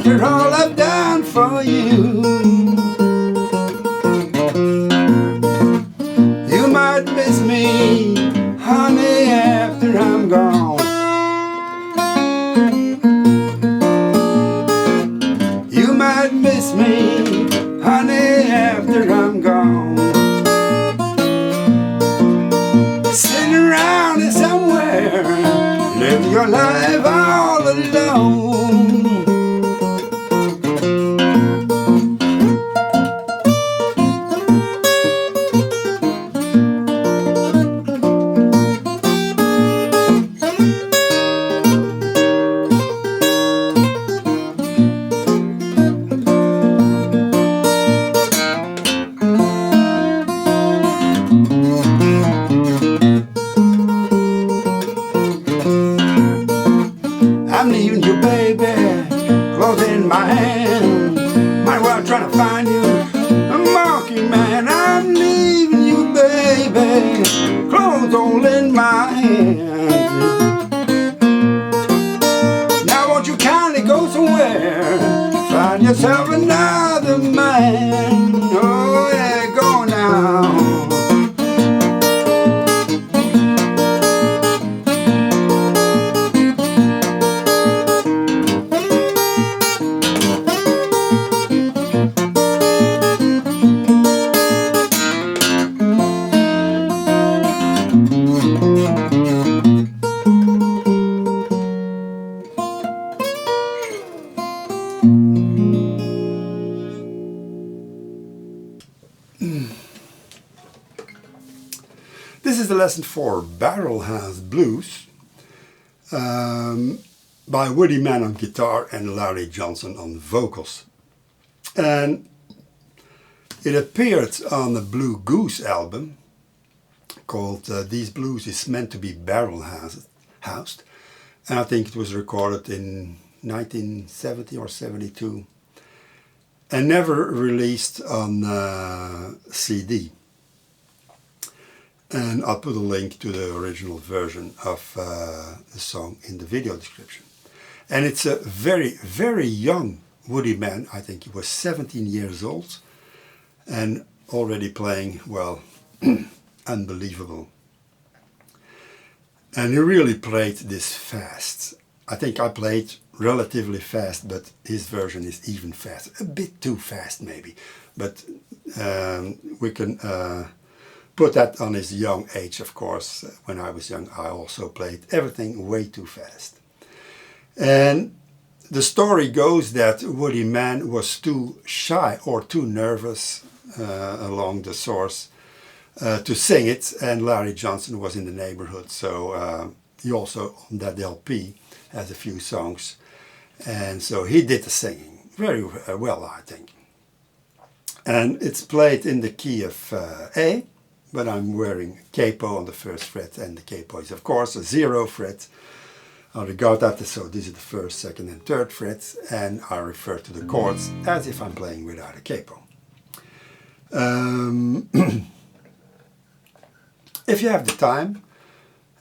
after all I've done for you. You might miss me, honey, after I'm gone. You might miss me, honey, after I'm gone. Sitting around here somewhere, living your life all alone. I'm leaving you, baby, clothes in my hand. Might well trying to find you a monkey man. I'm leaving you, baby, clothes all in my hand. Now won't you kindly go somewhere, find yourself another man. Oh yeah, go now. This is the lesson for Barrelhoused Blues by Woody Mann on guitar and Larry Johnson on vocals. And it appeared on the Blue Goose album called These Blues is Meant to be Barrelhoused. And I think it was recorded in 1970 or 72 and never released on CD. And I'll put a link to the original version of the song in the video description. And it's a very, very young Woody Mann. I think he was 17 years old and already playing, well, unbelievable. And he really played this fast. I think I played relatively fast, but his version is even faster. A bit too fast maybe, but we can put that on his young age, of course. When I was young, I also played everything way too fast. And the story goes that Woody Mann was too shy or too nervous along the source to sing it, and Larry Johnson was in the neighborhood, so he also on that LP has a few songs, and so he did the singing very well, I think. And it's played in the key of A, but I'm wearing capo on the first fret, and the capo is of course a 0 fret. I regard that as, so this is the first, second and third frets, and I refer to the chords as if I'm playing without a capo. If you have the time,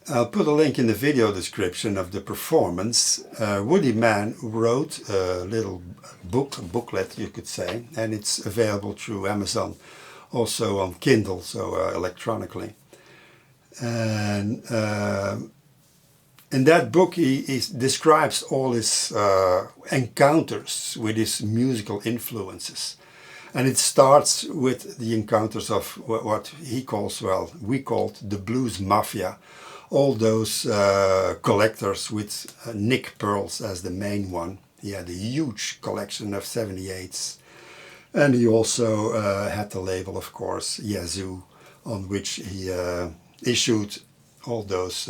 I'll put a link in the video description of the performance. Woody Mann wrote a little booklet you could say, and it's available through Amazon, also on Kindle, so electronically. And in that book he describes all his encounters with his musical influences. And it starts with the encounters of what he calls, well, we called the blues mafia. All those collectors with Nick Pearls as the main one. He had a huge collection of 78s. And he also had the label, of course, Yazoo, on which he issued all those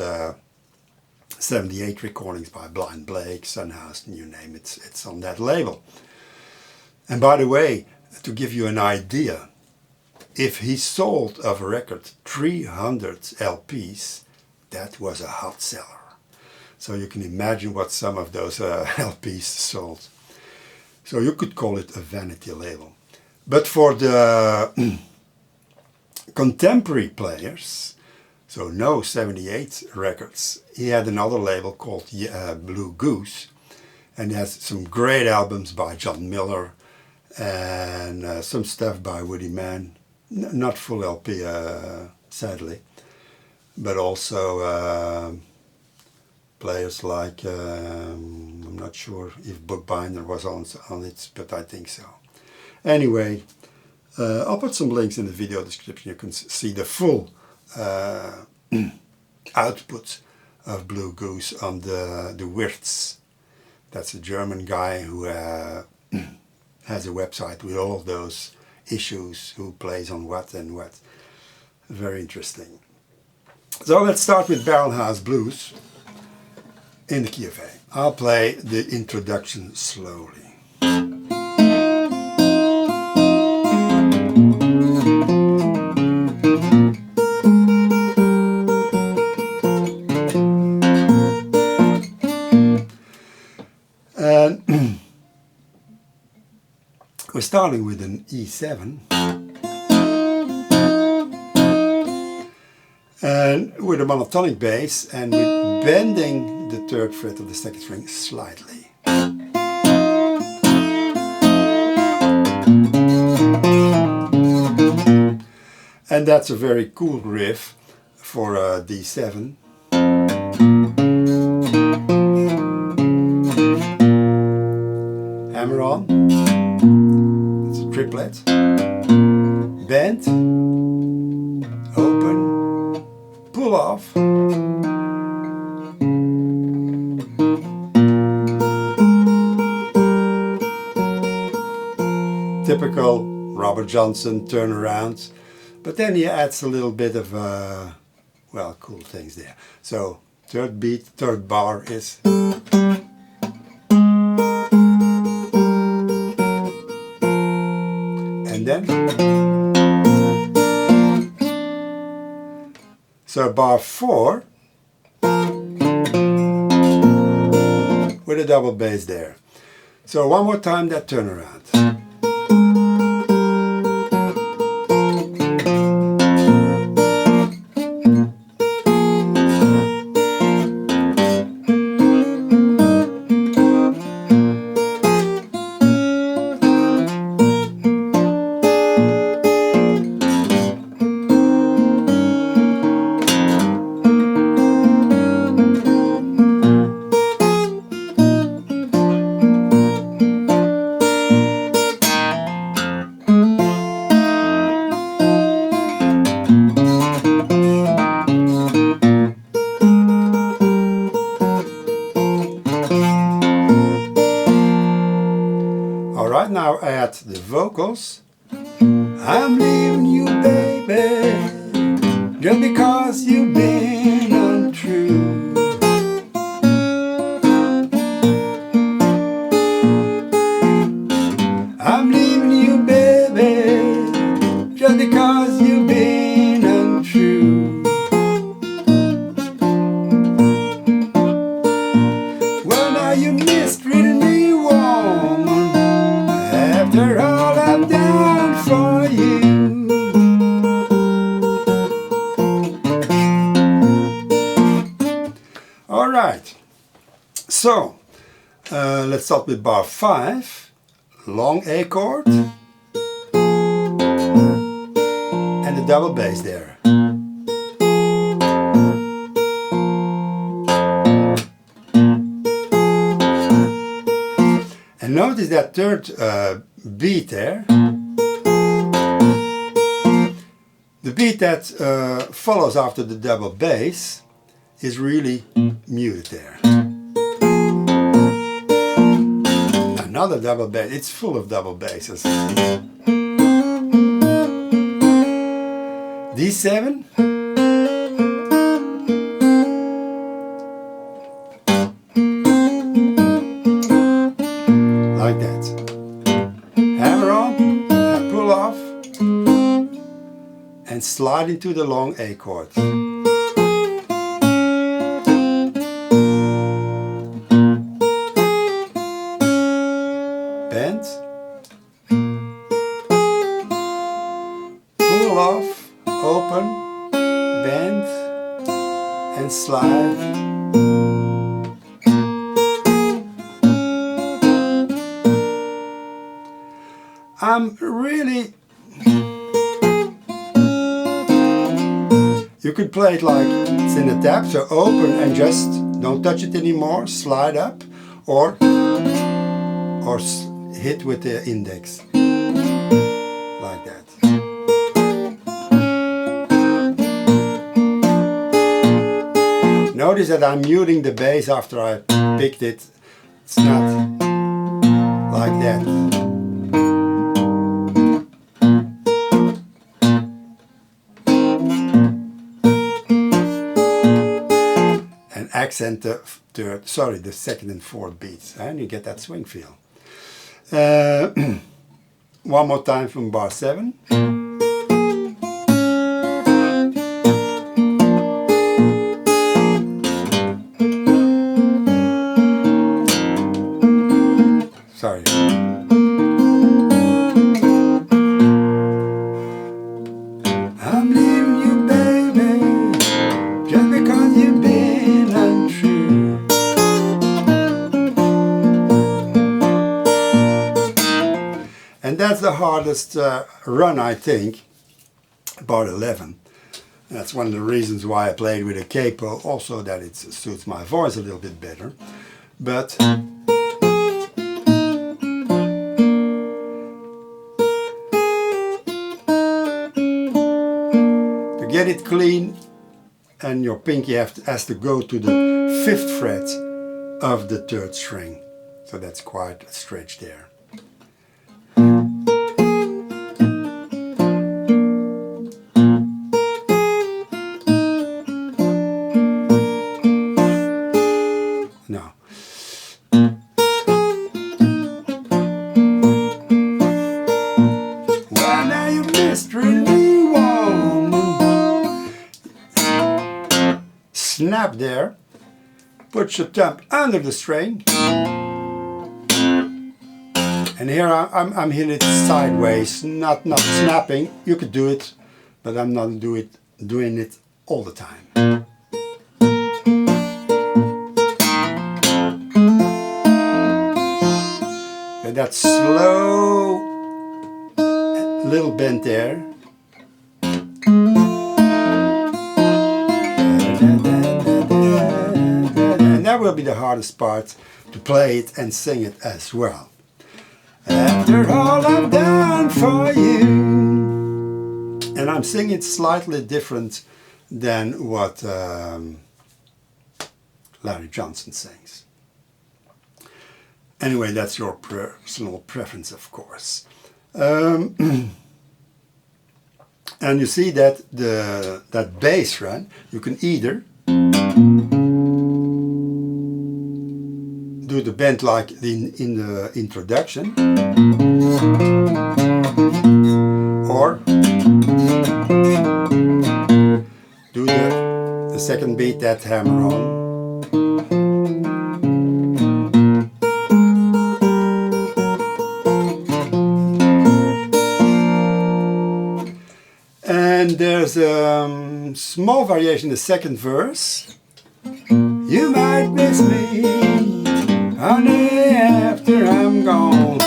78 recordings by Blind Blake, Sunhouse, and you name it, it's on that label. And by the way, to give you an idea, if he sold of a record 300 LPs, that was a hot seller. So you can imagine what some of those LPs sold. So you could call it a vanity label. But for the contemporary players, so no 78 records, he had another label called Blue Goose. And he has some great albums by John Miller and some stuff by Woody Mann. Not full LP, sadly, but also players like, I'm not sure if Bookbinder was on it, but I think so. Anyway, I'll put some links in the video description. You can see the full output of Blue Goose on the Wirtz. That's a German guy who has a website with all those issues, who plays on what and what. Very interesting. So let's start with Barrelhouse Blues in the key of A. I'll play the introduction slowly. And we're starting with an E7 and with a monotonic bass, and with bending the third fret of the second string slightly. And that's a very cool riff for a D7. Hammer on, it's a triplet, bend, open, pull off, typical Robert Johnson turnaround, but then he adds a little bit of, well, cool things there. So third beat, third bar is... And then, so bar 4 with a double bass there. So one more time that turnaround. Alright, now add the vocals. I'm leaving you, baby, just because you've been untrue. I'm leaving you, baby, just because you've been untrue. Well, now you mistreated me, woman, after all I've done for you. Alright, so let's start with bar 5, long A chord, and a double bass there. And notice that third beat there. The beat that follows after the double bass is really muted there. Another double bass, it's full of double basses. D7. Like that. Hammer on, pull off, and slide into the long A chord. Bend, pull off, open, bend, and slide. I'm really... You could play it like it's in a tap, so open and just don't touch it anymore, slide up, or hit with the index, like that. Notice that I'm muting the bass after I picked it. It's not like that. And accent the second and fourth beats, and you get that swing feel. One more time from bar 7. Sorry. I'm leaving you, baby, just because you've been untrue. And that's the hardest run, I think, bar 11. That's one of the reasons why I played with a capo, also that it suits my voice a little bit better. But to get it clean, and your pinky has to go to the 5th fret of the 3rd string. So that's quite a stretch there. No. Well, now you mystery woman. Snap there. Put your thumb under the string. And here I'm hitting it sideways, not snapping. You could do it, but I'm not doing it all the time. And that slow little bend there. And that will be the hardest part, to play it and sing it as well. After all I've done for you. And I'm singing it slightly different than what Larry Johnson sings. Anyway, that's your personal preference, of course. And you see that that bass run, you can either do the bend like in the introduction, or do the second beat, that hammer on. And there's a small variation in the second verse. You might miss me, honey, after I'm gone.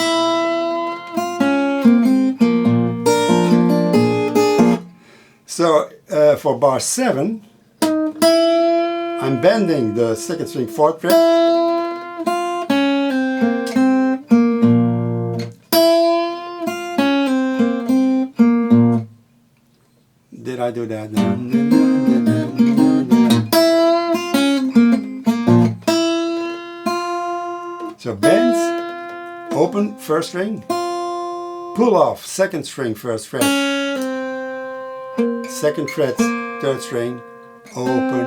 So for bar 7, I'm bending the 2nd string 4th fret. Did I do that? So bend, open 1st string, pull off 2nd string 1st fret, 2nd fret 3rd string, open,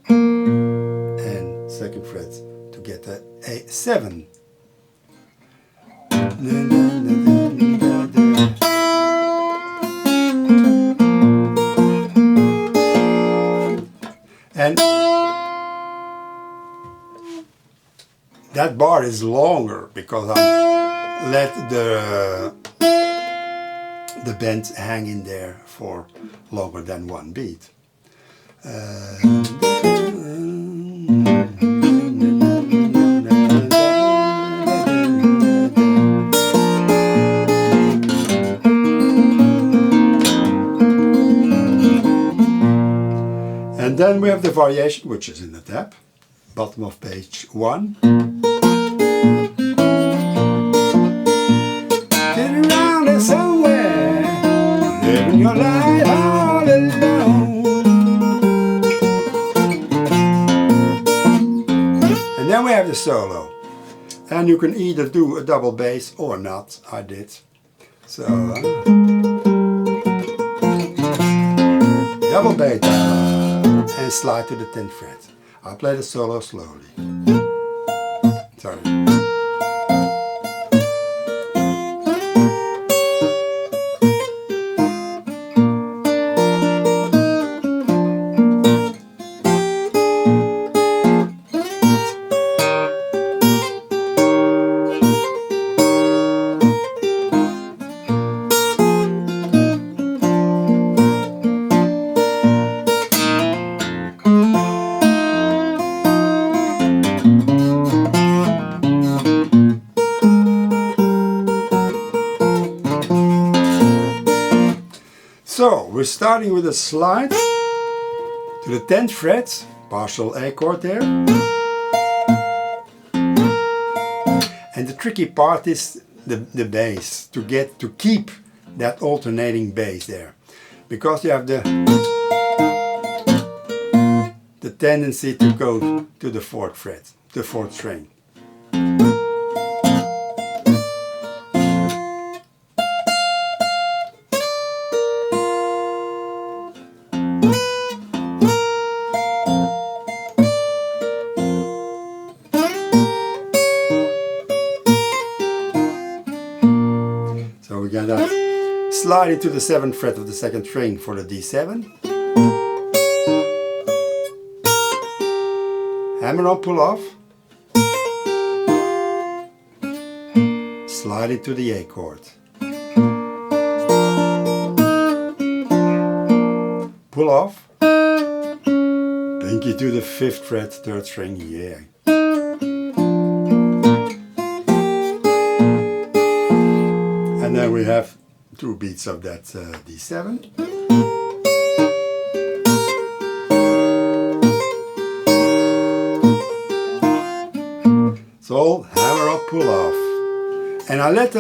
and 2nd fret to get the A7. And that bar is longer because I let the bend hang in there for longer than one beat. And then we have the variation, which is in the tab, bottom of page 1. Get around there somewhere, living your life all alone. And then we have the solo. And you can either do a double bass or not. I did. So, double bass and slide to the 10th fret. I'll play the solo slowly. Sorry. So, we're starting with a slide to the 10th fret, partial A chord there. And the tricky part is the bass, to keep that alternating bass there. Because you have the tendency to go to the 4th fret, the 4th string. So we got that slide into the 7th fret of the 2nd string for the D7. Hammer on, pull off. Slide into the A chord. Pull off. Pinky to the 5th fret, 3rd string, yeah. And then we have 2 beats of that D7. So hammer up, pull off. And I let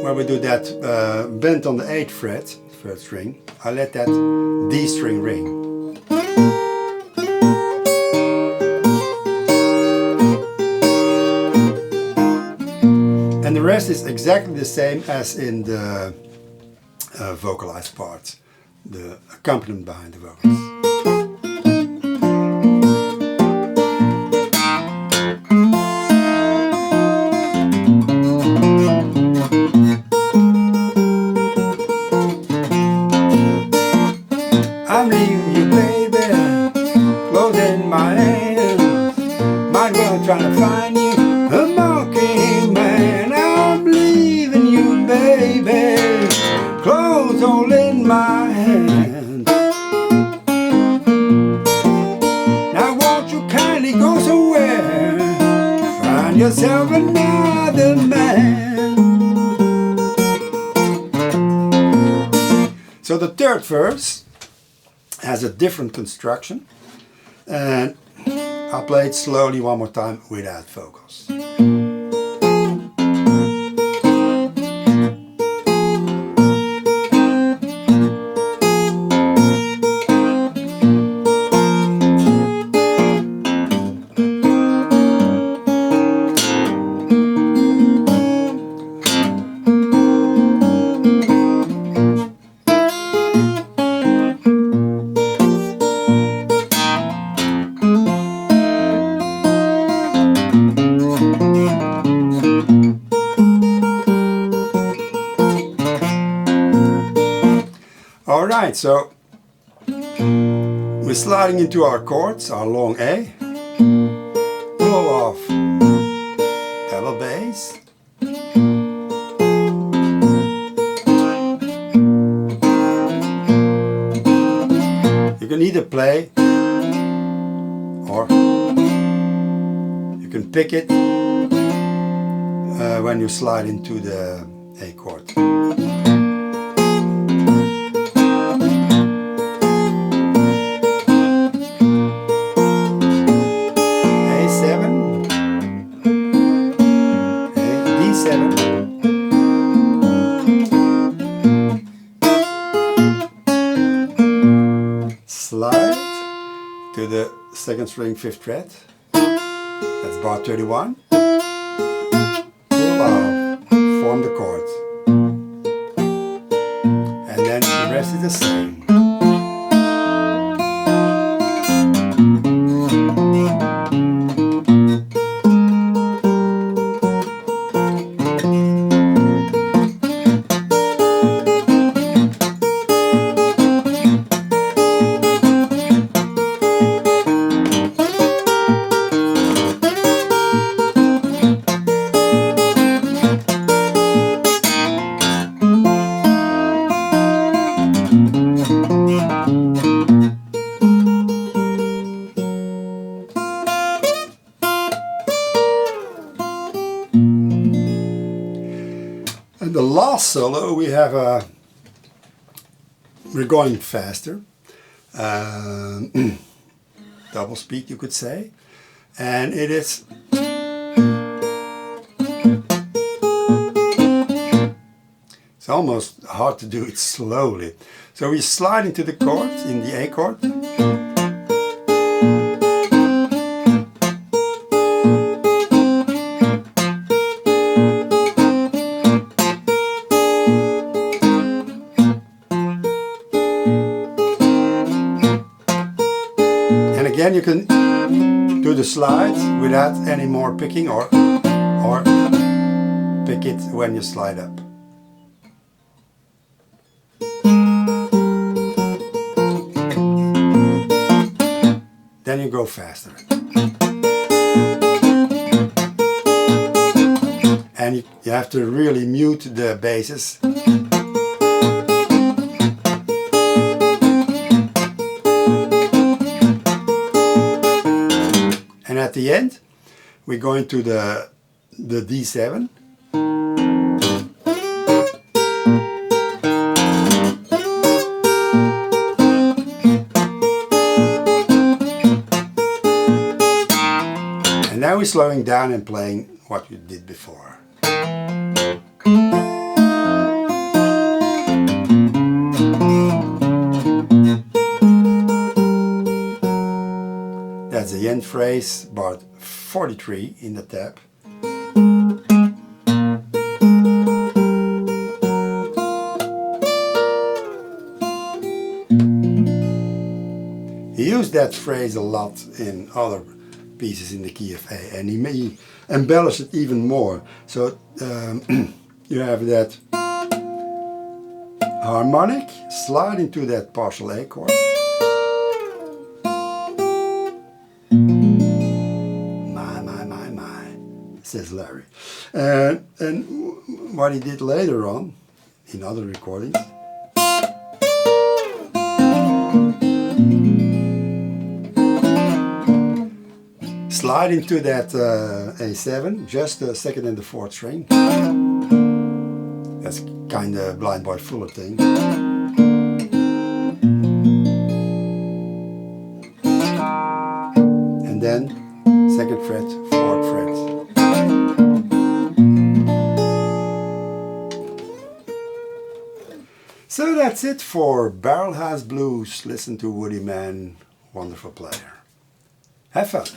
when we do that bend on the 8th fret, 3rd string, I let that D string ring. And the rest is exactly the same as in the vocalized part, the accompaniment behind the vocals. I'm leaving you, baby, closing my hands. Might well trying to find you a mocking man. I'm leaving you, baby, clothes all in my hand. Now won't you kindly go somewhere, find yourself another man. So the 3rd verse has a different construction, and I'll play it slowly one more time without vocals. Alright, so we're sliding into our chords, our long A, pull off, double bass, you can either play or you can pick it when you slide into the A chord. A7. Slide to the second string 5th fret. That's bar 31. Pull off, form the chords. And then the rest is the same. And the last solo we have we're going faster, double speed you could say, and it is it's almost hard to do it slowly. So we slide into the chord in the A chord. Again, you can do the slides without any more picking, or pick it when you slide up. Then you go faster. And you have to really mute the basses. And at the end, we're going to the D7. And now we're slowing down and playing what we did before. That's the end phrase, bar 43 in the tab. He used that phrase a lot in other pieces in the key of A, and he may embellish it even more. So you have that harmonic, slide into that partial A chord. Says Larry. And what he did later on in other recordings, slide into that A7, just the 2nd and the 4th string. That's kind of Blind Boy Fuller thing. And then 2nd fret, 4th fret. So that's it for Barrelhouse Blues. Listen to Woody Mann, wonderful player. Have fun.